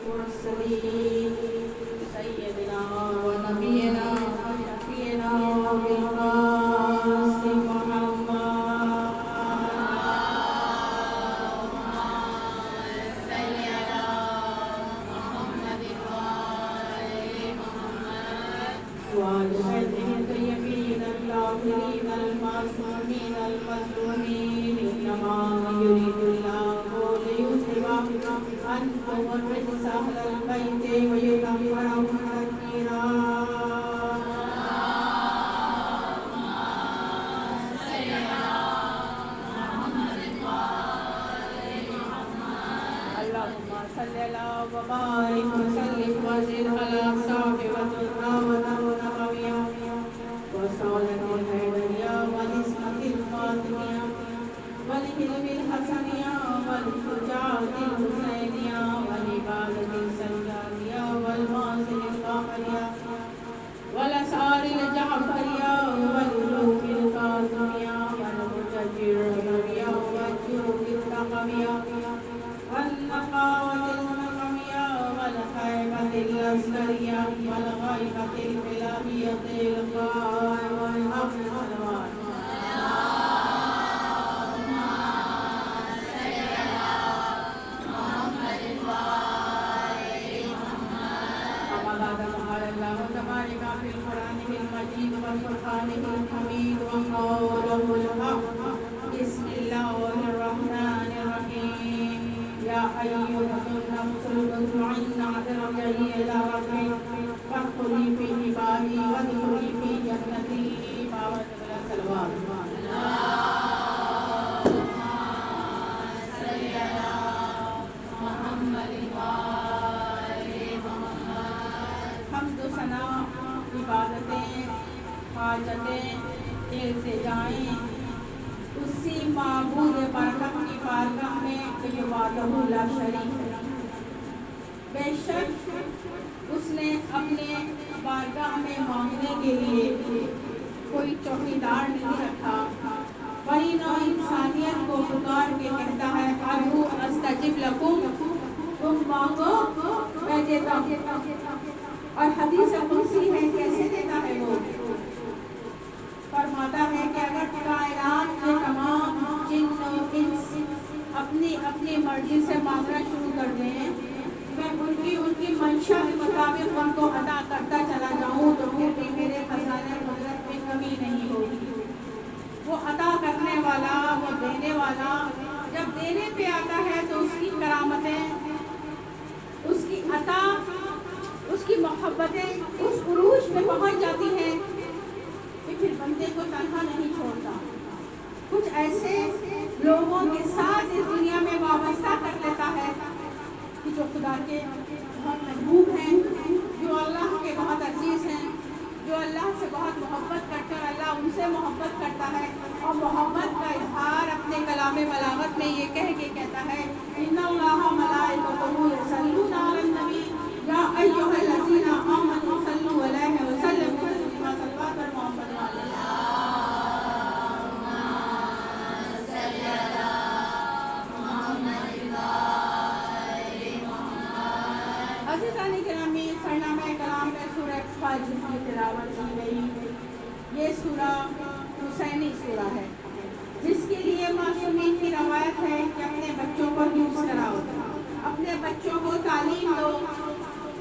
المرسلين سيدنا ونبينا وشفيعنا بالقاسم محمد وعلى آله الطيبين الطاهرين المعصومين المظلومين إنما يريد الله ليذهب عنكم الرجس أهل البيت ويطهركم تطهيرا اللهم صل على وبارك وسلم وزد على صاحب الدرا ونور نبويا وصالح الهدية ونسمة الفاطمية والحلم الحسنية والفجاعة الحسينية والعبادة السجادية والمعصية القمرية والأسعار الجعفرية والملوك الكاظمية والمتجر الربيع والجود التقوية والنقاوة المنقمية والخيبة العسكرية والغيبة الإلهية القائمة والأمن والأمان في القرآن المجيد والفرقان الحميد وقوله الحق بسم الله الرحمن الرحيم يا أيها النفس المطمئنة ارجعي إلى ربك فادخلي في عبادي وادخلي في جنتي بارك الله صلوات حمد و ثنا عبادتیں حاجتیں التجائیں اسی معبود برکت کی بارگاہ میں کہ وحدہ لا شریک ہے بے شک اس نے اپنے بارگاہ میں مانگنے کے لیے کوئی چوکیدار نہیں رکھا وہی نو انسانیت کو پکار کے کہتا ہے ادعو استجب لکم تم مانگو میں دیتا ہوں اور حدیث قدسی ہے کیسے دیتا ہے وہ فرماتا ہے کہ اگر کائنات کے تمام جن و انس اپنی اپنی مرضی سے مانگنا شروع کر دیں میں ان کی منشا کے مطابق ان کو عطا کرتا چلا جاؤں تو پھر بھی میرے خزانے قدرت میں کمی نہیں ہوگی وہ عطا کرنے والا وہ دینے والا جب دینے پہ آتا ہے تو اس کی کرامتیں اس کی عطا اس کی محبتیں اس عروج میں پہنچ جاتی ہیں کہ پھر بندے کو تنہا نہیں چھوڑتا کچھ ایسے لوگوں کے ساتھ اس دنیا میں وابستہ کر لیتا ہے کہ جو خدا کے بہت محبوب ہیں جو اللہ کے بہت عزیز ہیں جو اللہ سے بہت محبت کرتے ہیں اور اللہ ان سے محبت کرتا ہے اور محبت کا اظہار اپنے کلام بلاغت میں یہ کہہ کے کہتا ہے ان اللہ ملائکتہ یصلون علی النبی یا ایھا الذین آمنوا صلوا علیہ وسلم تسلیما صلوات اور محمد عزیزان گرامی سرنامہ کلام میں سورہ فجر کی تلاوت کی گئی یہ سورہ حسینی سورہ ہے جس کے لیے معصومین کی روایت ہے کہ اپنے بچوں کو حفظ کراؤ اپنے بچوں کو تعلیم دو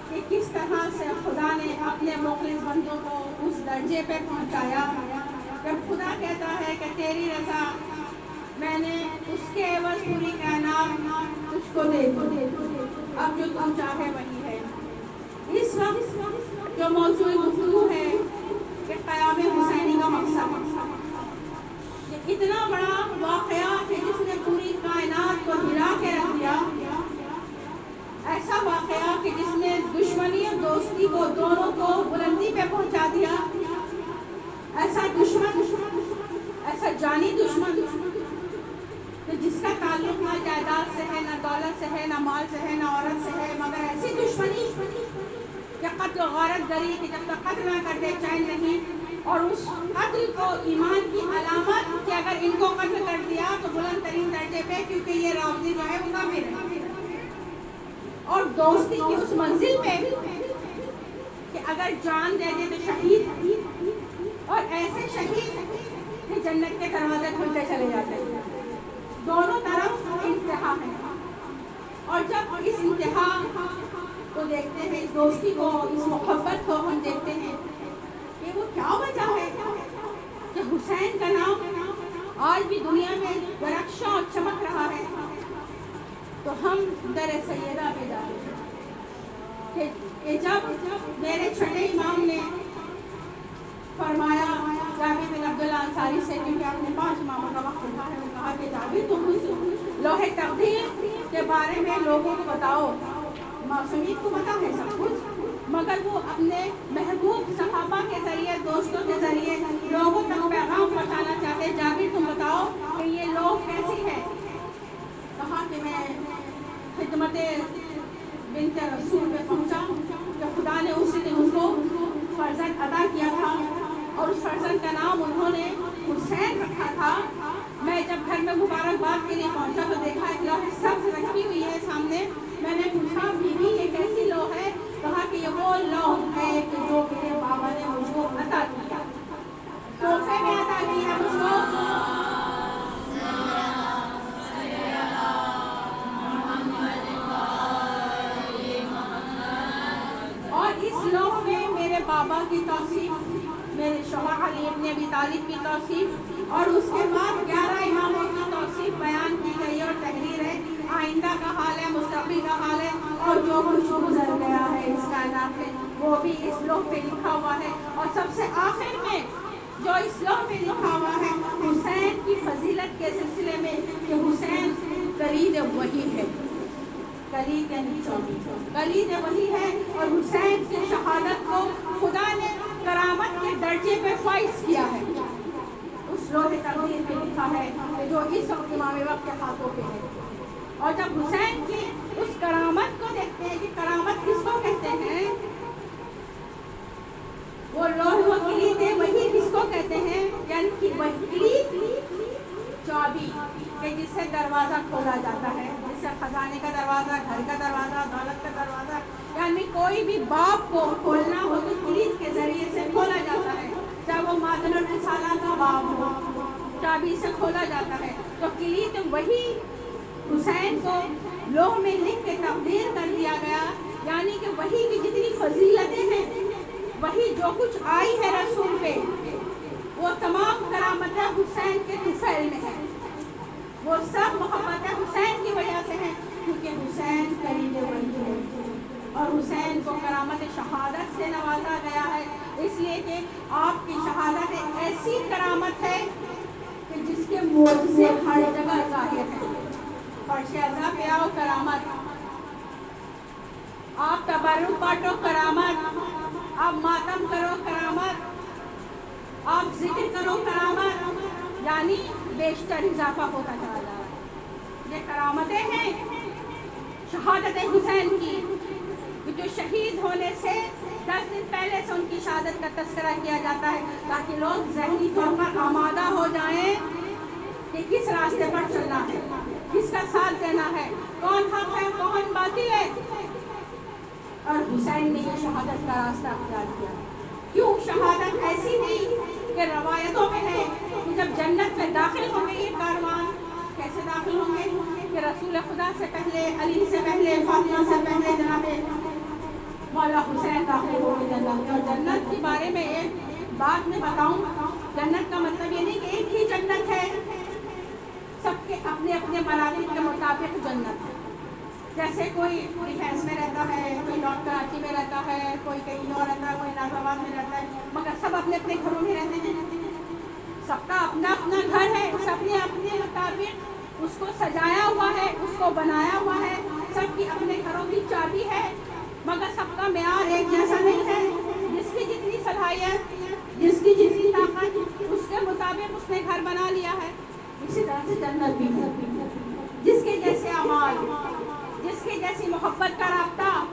کہ کس طرح سے خدا نے اپنے مخلص بندوں کو اس درجے پہ پہنچایا جب خدا کہتا ہے کہ تیری رضا میں نے اس کے عوض پوری کائنات تجھ کو دے دی اب جو تم چاہے وہی ہے اس وقت جو موضوع گفتگو ہے کہ قیام حسینی کا مقصد اتنا بڑا واقعہ کہ جس نے پوری کائنات کو ہلا کے رکھ دیا ایسا واقعہ کہ جس نے دشمنی اور دوستی کو دونوں کو بلندی پہ پہنچا دیا ایسا دشمن ایسا جانی دشمن تو جس کا تعلق نہ جائیداد سے ہے نہ دولت سے ہے نہ مال سے ہے نہ عورت سے ہے مگر ایسی دشمنی کہ قتل و غارت گری کہ جب تک قتل نہ کر دے چین نہیں اور اس قتل کو ایمان کی علامت کہ اگر ان کو قتل کر دیا تو بلند ترین درجے پہ کیونکہ یہ راوضی جو ہے وہ کافر ہے اور دوستی کی اس منزل پہ کہ اگر جان دے دے تو شہید، اور ایسے شہید کہ جنت کے دروازے کھلتے چلے جاتے ہیں. دونوں طرف انتہا ہے. اور جب اس انتہا کو دیکھتے ہیں، اس دوستی کو، اس محبت کو ہم دیکھتے ہیں کہ وہ کیا وجہ ہے کہ حسین کا نام آج بھی دنیا میں درخشاں اور چمک رہا ہے. تو ہم در سیدہ پہ جاتے ہیں کہ جب میرے چھٹے امام نے فرمایا جابر بن عبداللہ انصاری سے، کیونکہ آپ نے 5 اماموں کا وقت رکھا ہے، کہا کہ جابر تم اس لوح تقدیر کے بارے میں لوگوں کو بتاؤ. معصومین کو پتا ہے سب کچھ، مگر وہ اپنے محبوب صحابہ کے ذریعے، دوستوں کے ذریعے لوگوں تک پیغام پہنچانا چاہتے. جابر تم بتاؤ کہ یہ لوح کیسی ہے. کہا کہ میں خدمت بنت رسول پہ پہنچا کہ خدا نے اسی دن اس کو فرزند عطا کیا تھا، اور اس فرزند کا نام انہوں نے حسین رکھا تھا. میں جب گھر میں مبارکباد کے لیے پہنچا تو دیکھا ایک لوح سبز رکھی ہوئی ہے سامنے. میں نے پوچھا بیوی یہ کیسی لوح ہے؟ کہا کہ یہ وہ لوح ہے کہ جو میرے بابا نے مجھ کو عطا کیا، تحفے میں عطا کی ہے مجھ کو. اور اس لوح میں میرے بابا کی توصیف، میرے شوہر علی ابن ابی طالب کی توصیف، اور اس کے بعد 11 اماموں کی توصیف بیان کی گئی اور تحریر ہے. آئندہ کا حال ہے، مستقبل کا حال ہے، اور جو کچھ گزر گیا ہے اس کائنات میں وہ بھی اس لوح پہ لکھا ہوا ہے. اور سب سے آخر میں جو اس لوح پہ لکھا ہوا ہے حسین کی فضیلت کے سلسلے میں کہ حسین کلید وحی ہے. کلید یعنی چوبی، کلید وحی ہے. اور حسین کی شہادت کو خدا نے کرامت کے درجے پہ فائز کیا ہے. اس لوح تقدیر میں لکھا ہے کہ جو اس وقت امام وقت کے ہاتھوں پہ ہے. اور جب حسین کی اس کرامت کو دیکھتے ہیں کہ کرامت کس کو کہتے ہیں، وہ لوح و کلید وہی کس کو کہتے ہیں، یعنی کہ وہی کلید چابی کہ جس سے دروازہ کھولا جاتا ہے، جس سے خزانے کا دروازہ، گھر کا دروازہ، دولت کا دروازہ، یعنی کوئی بھی باب کو کھولنا ہو تو کلید کے ذریعے سے کھولا جاتا ہے. چاہے وہ معدن الرسالہ کا باب ہو، چابی سے کھولا جاتا ہے. تو کلید وہی حسین کو لوح میں لکھ کے تقدیر کر دیا گیا، یعنی کہ وہی کی جتنی فضیلتیں ہیں، وہی جو کچھ آئی ہے رسول پہ، وہ تمام کرامتیں حسین کے طفیل میں ہیں. وہ سب محبت حسین کی وجہ سے ہیں، کیونکہ حسین کلید وحی ہے. اور حسین کو کرامت شہادت سے نوازا گیا ہے، اس لیے کہ آپ کی شہادت ایک ایسی کرامت ہے کہ جس کے معجزے ہر جگہ ظاہر ہیں. فرش اعضا پہ آؤ کرامت، آپ تبرک بانٹو کرامت، آپ ماتم کرو کرامت، آپ ذکر کرو کرامت، یعنی بیشتر اضافہ ہوتا چلا جا رہا ہے. یہ کرامتیں ہیں شہادت حسین کی، جو شہید ہونے سے 10 دن پہلے سے ان کی شہادت کا تذکرہ کیا جاتا ہے تاکہ لوگ ذہنی طور پر آمادہ ہو جائیں کہ کس راستے پر چلنا ہے، کس کا ساتھ دینا ہے، کون حق ہے کون باطل ہے. اور حسین نے یہ شہادت کا راستہ اختیار کیا. کیوں شہادت ایسی نہیں کہ روایتوں میں ہے کہ جب جنت میں داخل ہوں گے یہ کاروان، کیسے داخل ہوں گے کہ رسول خدا سے پہلے، علی سے پہلے، فاطمہ سے پہلے جناب مولا حسین داخل ہو گئے جنت میں. اور جنت کے بارے میں ایک بات میں بتاؤں، جنت کا مطلب یہ نہیں کہ ایک ہی جنت ہے، سب کے اپنے اپنے مراحل کے مطابق جنت ہے. جیسے کوئی ڈیفینس میں رہتا ہے، کوئی نارتھ کراچی میں رہتا ہے، کوئی کہیں اور رہتا ہے، کوئی نازک آباد میں رہتا ہے، مگر سب اپنے اپنے گھروں میں رہتے ہیں. سب کا اپنا اپنا گھر ہے، اس اپنے اپنے مطابق اس کو سجایا ہوا ہے، اس کو بنایا ہوا ہے. سب کی اپنے گھروں کی چابی ہے، مگر سب کا معیار ایک جیسا نہیں ہے. جس کی جتنی صلاحیت، جس کی جتنی طاقت، اس کے مطابق اس نے گھر بنا لیا ہے. اسی طرح سے جنت بھی ہے، جس کے جیسے اعمال، جس کی جیسی محبت کا رابطہ،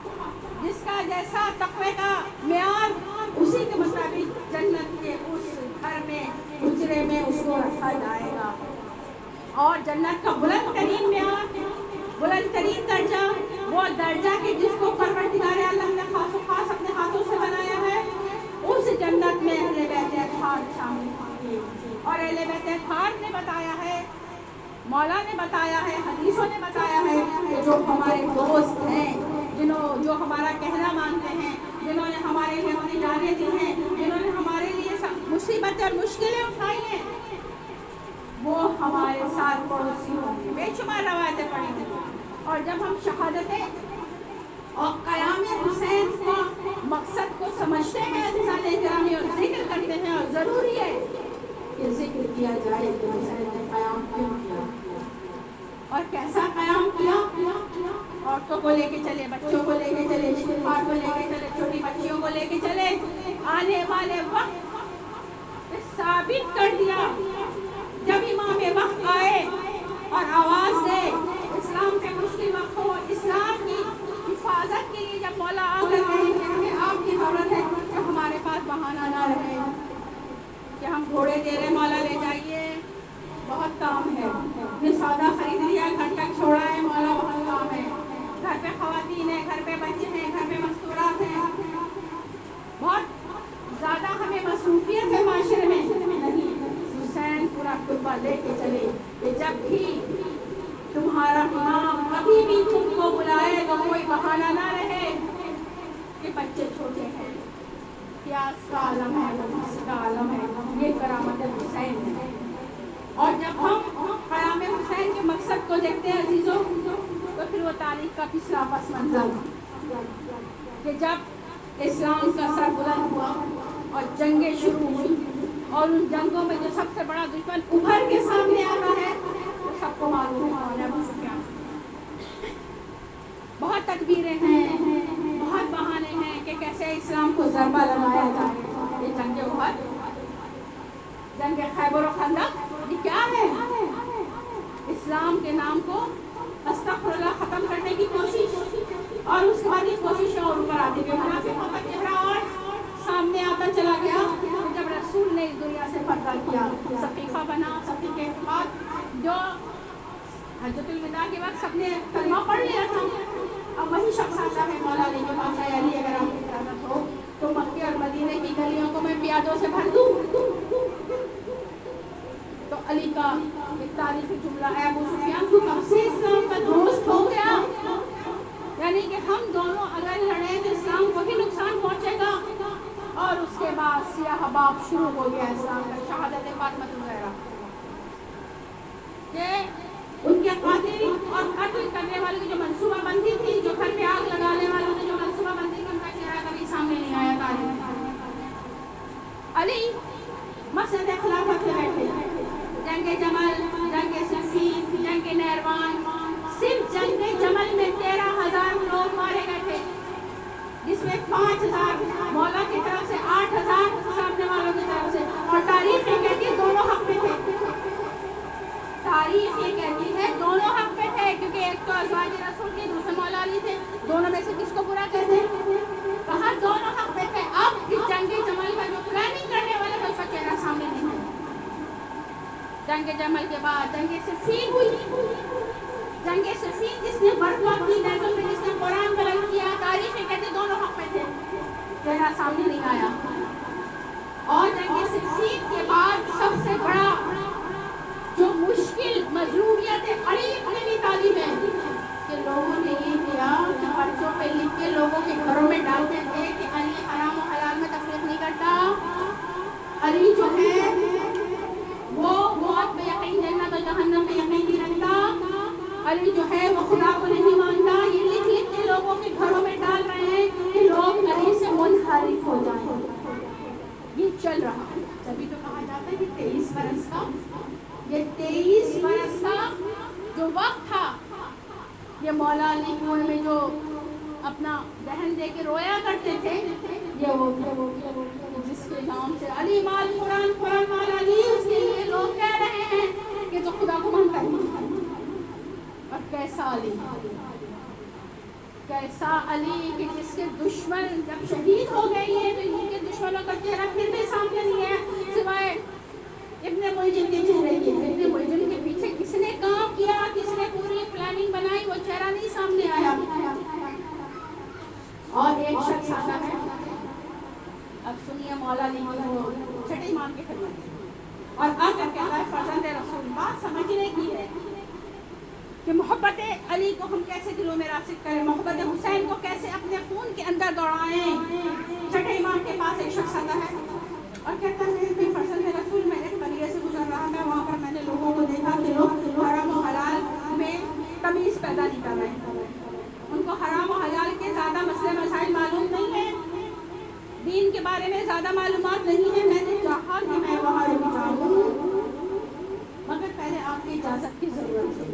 جس کا جیسا تقوی کا معیار، اسی کے مطابق جنت کے اس گھر میں، حجرے میں اس کو رکھا جائے گا. اور جنت کا بلند ترین معیار، بلند ترین درجہ وہ درجہ کہ جس کو پروردگار عالم نے خاص و خاص اپنے ہاتھوں سے بنایا ہے، اس جنت میں اہل بیت اطہار شامل ہیں۔ اور اہل بیت اطہار نے بتایا ہے، مولا نے بتایا ہے، حدیثوں نے بتایا ہے کہ جو ہمارے دوست ہیں، جو ہمارا کہنا مانتے ہیں، جنہوں نے ہمارے لیے اپنی جانیں دی ہیں، جنہوں نے ہمارے لیے مصیبتیں اور مشکلیں اٹھائی ہیں، وہ ہمارے ساتھ پڑوسی ہوں گے۔ بے شمار روایتیں پڑھی ہیں۔ اور جب ہم شہادتیں اور قیام حسین کو مقصد کو سمجھتے ہیں عزیزان گرامی، اور ذکر کرتے ہیں، اور ضروری ہے کہ ذکر کیا جائے کہ حسین نے قیام کیوں کیا اور کیسا قیام کیا۔ عورتوں کو لے کے چلے، بچوں کو لے کے چلے، استغفار کو لے کے چلے، چھوٹی بچیوں کو لے کے چلے، آنے والے وقت ثابت کر دیا۔ جب امام وقت آئے اور آواز دے، اسلام کے مشکل وقت ہو، اسلام کی حفاظت کے لیے جب مولا آ کر کہیں کہ ہمیں آپ کی ضرورت ہے، تو ہمارے پاس بہانہ نہ رہے کہ ہم گھوڑے دے رہے، مولا لے جائیے، بہت کام ہے، یہ سودا خرید لیا، گھر تک چھوڑا ہے، مولا بہت کام ہے، گھر پہ خواتین ہیں، گھر پہ بچے ہیں، گھر پہ مستورات ہیں، بہت زیادہ ہمیں مصروفیت ہے معاشرے میں۔ نہیں، حسین پورا ٹبا لے کے چلے کہ جب بھی تمہارا امام کبھی بھی تم کو بلائے تو کوئی بہانہ نہ رہے کہ بچے چھوٹے ہیں، پیاس کا عالم ہے، بھوک کا عالم ہے، یہ کرامت حسین ہے۔ اور جب ہم قیام حسین کے مقصد کو دیکھتے ہیں عزیزوں، تو پھر وہ تاریخ کا پچھلا پس منظر کہ جب اسلام کا سر بلند ہوا اور جنگیں شروع ہوئی، اور ان جنگوں میں جو سب سے بڑا دشمن ابھر کے سامنے آتا ہے وہ سب کو معلوم ہے، ابو سفیان۔ بہت تدبیریں ہیں، بہت بہانے ہیں کہ کیسے اسلام کو ضربہ لگایا جائے۔ یہ جنگ احد، جنگ خیبر و خندق، یہ کیا ہے؟ اسلام کے نام کو استغفر اللہ ختم کرنے کی کوشش، اور اس کے بعد اس کوشش اور اوپر آتی گئی، منافقوں کا چہرہ اور سامنے آتا چلا گیا۔ جب رسول نے اس دنیا سے پردہ کیا، صفیقہ بنا، صفیق کے بعد جو حجۃ الوداع کے وقت سب نے کلمہ پڑھ لیا تھا، اب وہی شخص آتا ہے مولا علی کے پاس، اے علی اگر آپ کی اجازت ہو تو مکے اور مدینے کی گلیوں کو میں پیادوں سے بھر دوں۔ تو علی کا ایک تاریخی جملہ ہے، ابو سفیان کو کب سے اسلام کا دوست ہو گیا، یعنی کہ ہم دونوں اگر لڑیں تو اسلام کو بھی نقصان پہنچے گا۔ اور اس کے بعد سیاہ باب شروع ہو گیا اسلام کا، شہادت فاطمہ وغیرہ، کہ ان کے قاتل اور قتل کرنے والوں کی جو منصوبہ بندی تھی، جو گھر پہ آگ لگانے والوں نے جو منصوبہ بندی کی، ان کا چہرہ کبھی سامنے نہیں آیا تاریخ۔ علی مسجد خلافت میں بیٹھے، جنگ جمل، جنگ صفین، جنگ نیروان، صرف جنگ جمل میں 13,000 لوگ مارے گئے تھے، جس میں 5,000 مولا کی طرف سے، 8,000 سامنے والوں کی طرف سے۔ اور تاریخ یہ کہتی ہے دونوں حق میں تھے، تاریخ یہ کہتی ہے دونوں حق میں تھے، کیونکہ ایک تو ازواج رسول کے، دوسرے مولا علی تھے، دونوں میں سے کس کو برا کہتے ہیں؟ کہا دونوں حق میں تھے۔ اب اس جنگ جمل کا جو پلاننگ کرنے والا تھا، اس کا چہرہ سامنے نہیں ہے۔ جنگ جمل کے بعد جنگ صفین ہوئی، جنگ صفین جس نے برپا کی، جس نے قرآن بلند کیا، تاریخ یہ کہتے دونوں حق میں تھے، چہرہ سامنے نہیں آیا۔ اور جنگ صفین کے بعد سب سے بڑا جو مشکل مظلومیت علی اپنی بھی تعلیم ہے کہ لوگوں نے یہ کیا کہ پرچوں پہ لکھ کے لوگوں کے گھروں میں ڈالتے تھے کہ علی حرام و حلال میں تفریق نہیں کرتا، علی جو ہے وہ موت پہ یقین، جنت و جہنم پہ یقین نہیں رکھتا، علی جو ہے وہ خدا کو نہیں مانتا۔ یہ لکھ لکھ کے لوگوں کے گھروں میں ڈال رہے ہیں کہ لوگ علی سے منحرف ہو جائیں۔ یہ چل رہا ہے، تبھی تو کہا جاتا ہے کہ 23 برس کا، یہ 23 برس کا جو وقت تھا، یہ مولا علی کنویں میں جو اپنا دہن دے کے رویا کرتے تھے، یہ وہ جس کے نام سے علی مال قرآن، قرآن مال علی، اس کے لیے لوگ کہہ رہے ہیں کہ تو خدا کو مانتا ہے۔ اور کیسا علی، کیسا علی کہ جس کے دشمن جب شہید ہو گئے ہیں تو ان کے دشمنوں کا چہرہ پھر بھی سامنے نہیں ہے، سوائے ابن ملجم کے چہرے کی۔ ابن ملجم کے پیچھے کس نے کام کیا، کس نے پوری پلاننگ بنائی، وہ چہرہ نہیں سامنے آیا۔ اور ایک شخص آتا ہے، اب سنیے مولا علی کی وہ چھٹے امام کی خدمت میں، اور آ کر کہتا ہے فرزند رسول، بات سمجھنے کی ہے کہ محبت علی کو ہم کیسے دلوں میں راسخ کریں، محبت حسین کو کیسے اپنے خون کے اندر دوڑائیں۔ چھٹے امام کے پاس ایک شخص آتا ہے اور کہتا ہے کہ فرزند رسول، میں ایک قریے سے گزر رہا تھا، وہاں پر میں نے لوگوں کو دیکھا کہ لوگ حرام و حلال میں تمیز پیدا نہیں کر رہے ہیں، ان کو حرام و حلال کے زیادہ مسئلے مسائل معلوم نہیں ہیں، دین کے بارے میں زیادہ معلومات نہیں ہے۔ میں نے چاہا کہ میں وہاں رک جاؤں، مگر پہلے آپ کی اجازت کی ضرورت ہے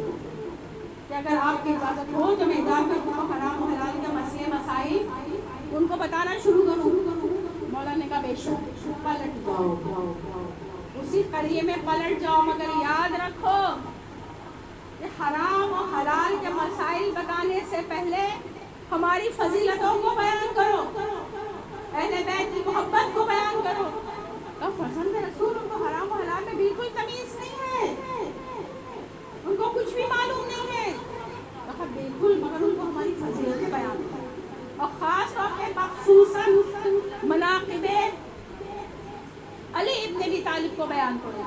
کہ اگر آپ کی اجازت ہو تو میں جا کر ان کو حرام و حلال کے مسئلے مسائل ان کو بتانا شروع کروں۔ مولا نے کہا بے شک، پلٹ جاؤ، اسی قریے میں پلٹ جاؤ، مگر یاد رکھو کہ حرام و حلال کے مسائل بتانے سے پہلے ہماری فضیلتوں کو بیان کرو، اہل بیت کی محبت کو بیان کرو۔ اور فرزند رسول، ان کو حرام و حلال میں بالکل تمیز نہیں ہے، ان کو کچھ بھی معلوم نہیں ہے۔ کہا بالکل، مگر ان کو ہماری فضیلتیں بیان کرو، اور خاص طور پہ مخصوصاً مناقب علی ابن ابی طالب کو بیان کرو،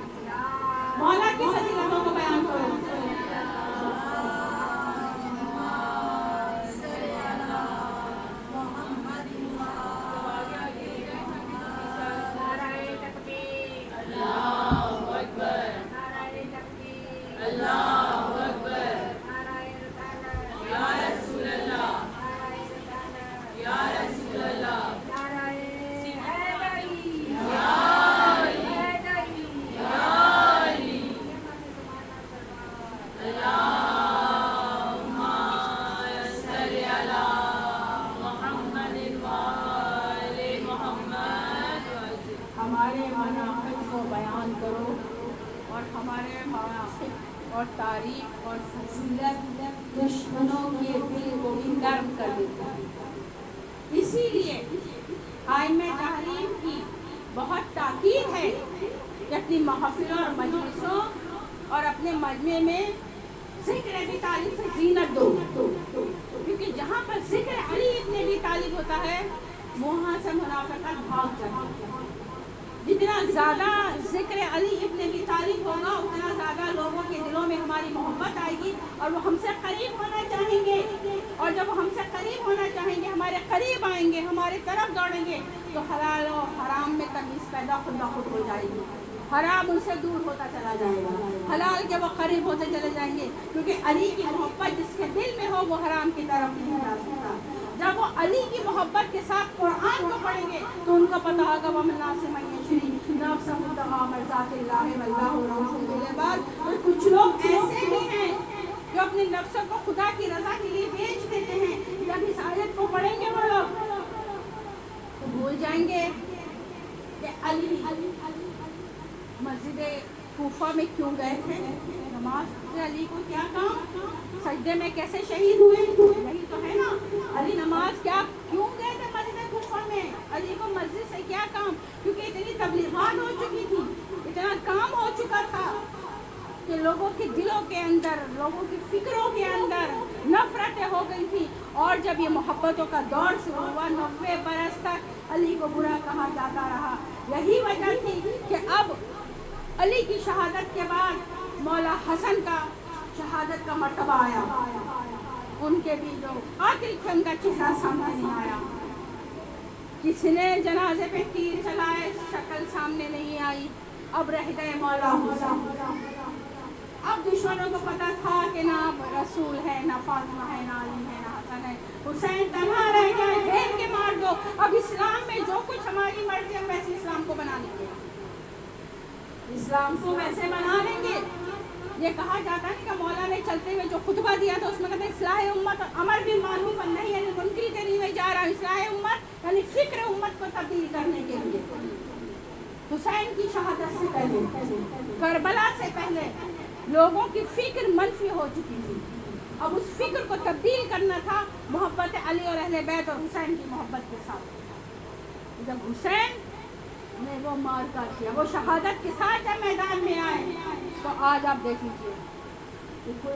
مولا کی فضیلتوں کو بیان کرو۔ ہمارے مناقب کو بیان کرو اور ہمارے مناقب اور تاریخ اور فضیلت دشمنوں کے دل کو بھی نرم کر دیتا ہے۔ اسی لیے ائمہ تحریم کی بہت تاکید ہے کہ اپنی محفلوں اور مجلسوں اور اپنے مجمع میں ذکر ابی طالب سے زینت دو، کیونکہ جہاں پر ذکر علی ابن ابی طالب ہوتا ہے وہاں سے منافقت بھاگ جاتی ہے۔ جتنا زیادہ ذکر علی ابن ابی طالب ہوگا اتنا زیادہ لوگوں کے دلوں میں ہماری محبت آئے گی اور وہ ہم سے قریب ہونا چاہیں گے، اور جب وہ ہم سے قریب ہونا چاہیں گے، ہمارے قریب آئیں گے، ہمارے طرف دوڑیں گے، تو حلال و حرام میں تمیز پیدا خود بخود ہو جائے گی، حرام ان سے دور ہوتا چلا جائے گا، حلال کے وہ قریب ہوتے چلے جائیں گے، کیونکہ علی کی محبت جس کے دل میں ہو وہ حرام کی طرف نہیں جا سکتا۔ جب وہ علی کی محبت کے ساتھ قرآن کو پڑھیں گے تو ان کو پتہ ہوگا وَمَن النَّاسِ مَن يَشْرِي نَفْسَهُ ابْتِغَاءَ مَرْضَاتِ اللَّهِ وَاللَّهُ رَءُوفٌ بِالْعِبَادِ۔ اور کچھ لوگ ایسے بھی ہیں جو اپنے نفسوں کو خدا کی رضا کے لیے بیچ دیتے ہیں، جب اس آیت کو پڑھیں گے وہ لوگ تو بھول جائیں گے کہ علی مسجد کوفہ میں کیوں گئے تھے، نماز سے علی کو کیا کام، سجدے میں کیسے شہید ہوئے، یہی تو ہے نا۔ علی نماز کیوں گئے تھے مسجد کوفہ میں، علی کو مسجد سے کیا کام، کیونکہ اتنی تبلیغات ہو چکی تھی، اتنا کام ہو چکا تھا کہ لوگوں کے دلوں کے اندر، لوگوں کی فکروں کے اندر نفرتیں ہو گئی تھی، اور جب یہ محبتوں کا دور شروع ہوا 90 برس تک علی کو برا کہا جاتا رہا۔ یہی وجہ تھی کہ اب علی کی شہادت کے بعد مولا حسن کا شہادت کا مرتبہ آیا، ان کے بھی جو قاتل تھے ان کا چہرہ سامنے نہیں آیا، کس نے جنازے پہ تیر چلائے شکل سامنے نہیں آئی، اب رہ گئے مولا حسین۔ اب دشمنوں کو پتا تھا کہ نہ رسول ہے، نہ فاطمہ ہے، نہ علی ہے، نہ حسن ہے، حسین تنہا رہ گئے، گھیر کے مار دو، اب اسلام میں جو کچھ ہماری مرضی ہم ویسے اسلام کو بنا لیں گے، اسلام کو ویسے بنا لیں گے۔ یہ کہا جاتا ہے کہ مولا نے چلتے ہوئے جو خطبہ دیا تھا اس میں کہتے ہیں اصلاح امت اور امر بھی معروف نہیں، یعنی منکر کے لیے میں جا رہا ہوں، اصلاح امت یعنی فکر امت کو تبدیل کرنے کے لیے۔ حسین کی شہادت سے پہلے، کربلا سے پہلے لوگوں کی فکر منفی ہو چکی تھی، اب اس فکر کو تبدیل کرنا تھا محبت علی اور اہل بیت اور حسین کی محبت کے ساتھ۔ جب حسین نے وہ مارکا کیا، وہ شہادت کے ساتھ جب میدان میں آئے تو آج آپ دیکھ لیجیے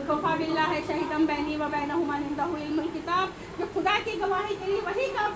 کفا باللہ شہیدم بینی و بینہم عندہ علم الکتاب، کہ خدا کی گواہی کے لیے وہی کافی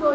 2